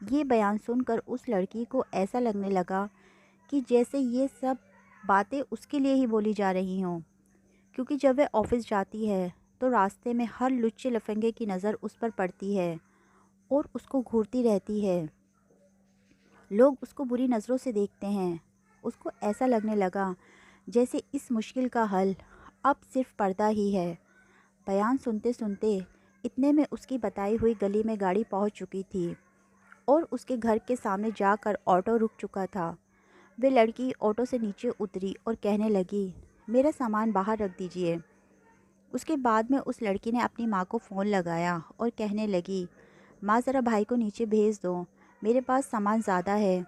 یہ بیان سن کر اس لڑکی کو ایسا لگنے لگا کہ جیسے یہ سب باتیں اس کے لیے ہی بولی جا رہی ہوں، کیونکہ جب وہ آفس جاتی ہے تو راستے میں ہر لچے لفنگے کی نظر اس پر پڑتی ہے اور اس کو گھورتی رہتی ہے۔ لوگ اس کو بری نظروں سے دیکھتے ہیں۔ اس کو ایسا لگنے لگا جیسے اس مشکل کا حل اب صرف پردہ ہی ہے۔ بیان سنتے سنتے اتنے میں اس کی بتائی ہوئی گلی میں گاڑی پہنچ چکی تھی اور اس کے گھر کے سامنے جا کر آٹو رک چکا تھا۔ وہ لڑکی آٹو سے نیچے اتری اور کہنے لگی، میرا سامان باہر رکھ دیجئے۔ اس کے بعد میں اس لڑکی نے اپنی ماں کو فون لگایا اور کہنے لگی، ماں ذرا بھائی کو نیچے بھیج دو، میرے پاس سامان زیادہ ہے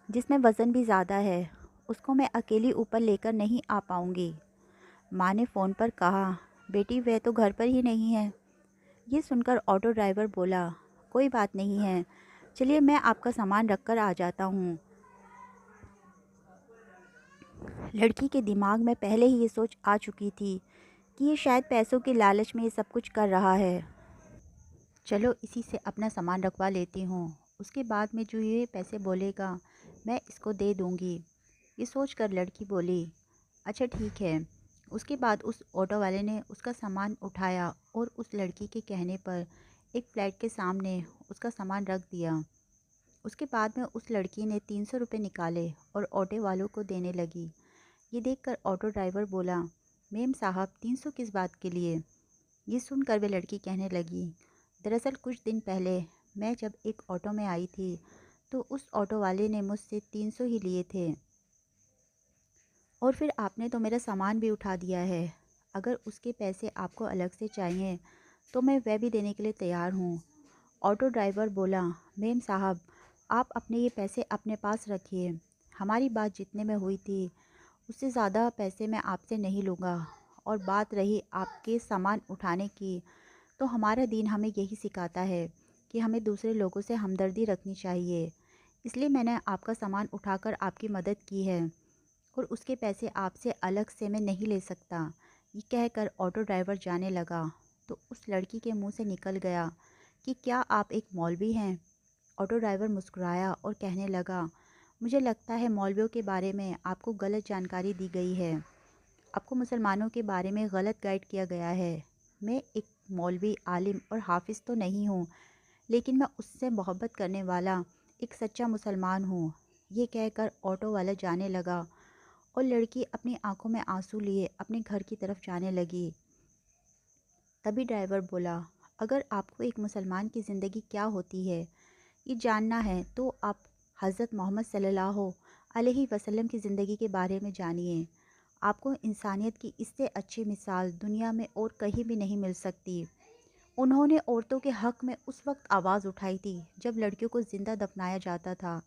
جس میں وزن بھی زیادہ ہے، اس کو میں اکیلی اوپر لے کر نہیں آ پاؤں گی۔ ماں نے فون پر کہا، بیٹی وہ تو گھر پر ہی نہیں ہے۔ یہ سن کر آٹو ڈرائیور بولا، کوئی بات نہیں ہے، چلیے میں آپ کا سامان رکھ کر آ جاتا ہوں۔ لڑکی کے دماغ میں پہلے ہی یہ سوچ آ چکی تھی کہ یہ شاید پیسوں کے لالچ میں یہ سب کچھ کر رہا ہے۔ چلو اسی سے اپنا سامان رکھوا لیتی ہوں، اس کے بعد میں جو یہ پیسے بولے گا میں اس کو دے دوں گی۔ یہ سوچ کر لڑکی بولی، اچھا ٹھیک ہے۔ اس کے بعد اس آٹو والے نے اس کا سامان اٹھایا اور اس لڑکی کے کہنے پر ایک فلیٹ کے سامنے اس کا سامان رکھ دیا۔ اس کے بعد میں اس لڑکی نے 300 روپے نکالے اور آٹو والوں کو دینے لگی۔ یہ دیکھ کر آٹو ڈرائیور بولا، میم صاحب 300 کس بات کے لیے؟ یہ سن کر وہ لڑکی کہنے لگی، دراصل کچھ دن پہلے میں جب ایک آٹو میں آئی تھی تو اس آٹو والے نے مجھ سے 300 ہی لیے تھے، اور پھر آپ نے تو میرا سامان بھی اٹھا دیا ہے۔ اگر اس کے پیسے آپ کو الگ سے چاہیے تو میں وہ بھی دینے کے لیے تیار ہوں۔ آٹو ڈرائیور بولا، میم صاحب آپ اپنے یہ پیسے اپنے پاس رکھیے، ہماری بات جتنے میں ہوئی تھی اس سے زیادہ پیسے میں آپ سے نہیں لوں گا، اور بات رہی آپ کے سامان اٹھانے کی، تو ہمارا دین ہمیں یہی سکھاتا ہے کہ ہمیں دوسرے لوگوں سے ہمدردی رکھنی چاہیے، اس لیے میں نے آپ کا سامان اٹھا کر آپ کی مدد کی ہے، اور اس کے پیسے آپ سے الگ سے میں نہیں لے سکتا۔ یہ کہہ کر آٹو ڈرائیور جانے لگا تو اس لڑکی کے منہ سے نکل گیا کہ کیا آپ ایک مولوی ہیں؟ آٹو ڈرائیور مسکرایا اور کہنے لگا، مجھے لگتا ہے مولویوں کے بارے میں آپ کو غلط جانکاری دی گئی ہے، آپ کو مسلمانوں کے بارے میں غلط گائیڈ کیا گیا ہے۔ میں ایک مولوی، عالم اور حافظ تو نہیں ہوں، لیکن میں اس سے محبت کرنے والا ایک سچا مسلمان ہوں۔ یہ کہہ کر آٹو والا جانے لگا اور لڑکی اپنی آنکھوں میں آنسو لیے اپنے گھر کی طرف جانے لگی۔ تبھی ڈرائیور بولا، اگر آپ کو ایک مسلمان کی زندگی کیا ہوتی ہے یہ جاننا ہے تو آپ حضرت محمد صلی اللہ علیہ وسلم کی زندگی کے بارے میں جانیے۔ آپ کو انسانیت کی اس سے اچھی مثال دنیا میں اور کہیں بھی نہیں مل سکتی۔ انہوں نے عورتوں کے حق میں اس وقت آواز اٹھائی تھی جب لڑکیوں کو زندہ دفنایا جاتا تھا۔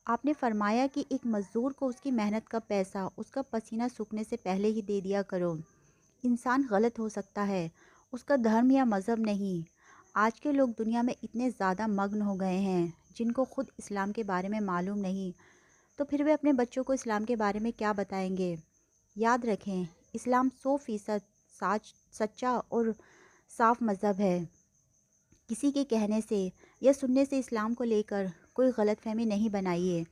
آپ نے فرمایا کہ ایک مزدور کو اس کی محنت کا پیسہ اس کا پسینہ سوکھنے سے پہلے ہی دے دیا کرو۔ انسان غلط ہو سکتا ہے، اس کا دھرم یا مذہب نہیں۔ آج کے لوگ دنیا میں اتنے زیادہ مگن ہو گئے ہیں جن کو خود اسلام کے بارے میں معلوم نہیں، تو پھر وہ اپنے بچوں کو اسلام کے بارے میں کیا بتائیں گے؟ یاد رکھیں، اسلام 100% سچا اور صاف مذہب ہے۔ کسی کے کہنے سے یا سننے سے اسلام کو لے کر کوئی غلط فہمی نہیں بنائیے۔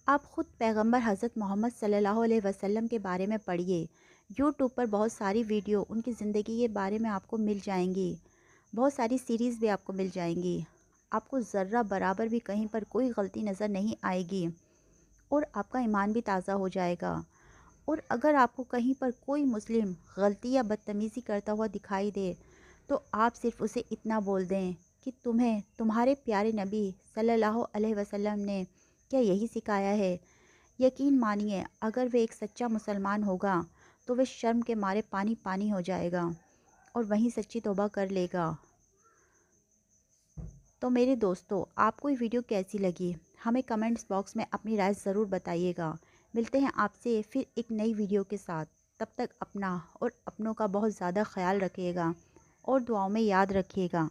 آپ خود پیغمبر حضرت محمد صلی اللہ علیہ وسلم کے بارے میں پڑھیے، یوٹیوب پر بہت ساری ویڈیو ان کی زندگی کے بارے میں آپ کو مل جائیں گی، بہت ساری سیریز بھی آپ کو مل جائیں گی۔ آپ کو ذرہ برابر بھی کہیں پر کوئی غلطی نظر نہیں آئے گی اور آپ کا ایمان بھی تازہ ہو جائے گا۔ اور اگر آپ کو کہیں پر کوئی مسلم غلطی یا بدتمیزی کرتا ہوا دکھائی دے تو آپ صرف اسے اتنا بول دیں کہ تمہیں تمہارے پیارے نبی صلی اللہ علیہ وسلم نے کیا یہی سکھایا ہے؟ یقین مانیے اگر وہ ایک سچا مسلمان ہوگا تو وہ شرم کے مارے پانی پانی ہو جائے گا اور وہیں سچی توبہ کر لے گا۔ تو میرے دوستو، آپ کو یہ ویڈیو کیسی لگی؟ ہمیں کمنٹس باکس میں اپنی رائے ضرور بتائیے گا۔ ملتے ہیں آپ سے پھر ایک نئی ویڈیو کے ساتھ۔ تب تک اپنا اور اپنوں کا بہت زیادہ خیال رکھیے گا اور دعاؤں میں یاد رکھیے گا۔